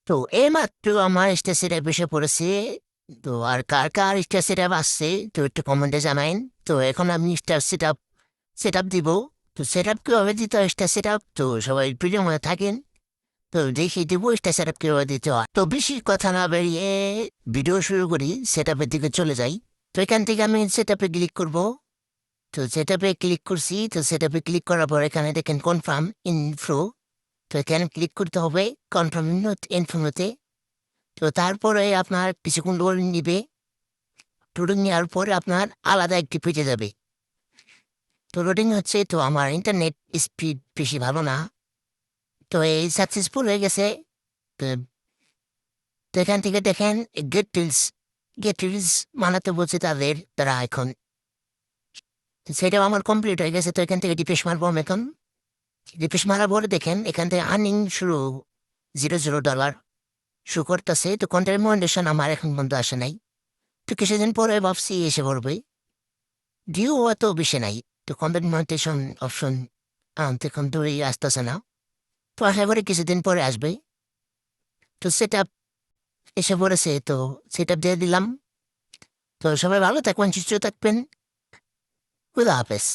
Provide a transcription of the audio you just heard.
তো এইমাত্র আমার স্টেশনে বসে পড়েছে। তো আর কার কার স্টার সেট আপ আসছে তো একটু কমেন্টে জানাইন। তো এখন আমি স্টার সেট আপ দিব। তো সেট আপ কীভাবে দিতে হয় স্টার সেট আপ, তো সবাই প্রিয় মনে থাকেন। তো দেখি দিব স্টার সেট আপ কীভাবে দিতে হয়। তো বেশি কথা না বেরিয়ে ভিডিও শুরু করি, সেট আপের দিকে চলে যাই। তো এখান থেকে আমি সেট আপে ক্লিক করবো। তো সেট আপে ক্লিক করছি। তো সেট আপে ক্লিক করার পর এখানে দেখেন কনফার্ম ইনফ্লো। তো এখানে ক্লিক করতে হবে কনফার্ম ইনফোতে। তো তারপরে আপনার কিছুক্ষণ লোডিং নিবে। লোডিং নেওয়ার পরে আপনার আলাদা একটি পেজে যাবে। তো লোডিং হচ্ছে, তো আমার ইন্টারনেট স্পিড বেশি ভালো না। তো এই সাকসেসফুল হয়ে গেছে। তো তো এখান থেকে দেখেন গেট রিলস বানাতে বলছে তারা এখন। তো সেটাও আমার কমপ্লিট হয়ে গেছে। তো এখান থেকে রিফ্রেশ মারবো আমি এখন। রিফ্রেশ মারার পরে দেখেন এখান থেকে আর্নিং শুরু, $0 শো করতেছে। তো কন্টেন্ট মনিটাইজেশন আমার এখন পর্যন্ত আসে নাই। তো কিছুদিন পরে ভাবছি এসে পড়বে। ডিউ অত বেশি নাই। তো কন্টেন্ট মনিটাইজেশন অপশন এখন তো আসতেছে না। তো আশা করি কিছুদিন পরে আসবে। তো সেট আপ এসে পড়েছে। তো সেট আপ দিয়ে দিলাম। তো সবাই ভালো থাকবেন, সুস্থ থাকবেন। খুদা হাফেজ।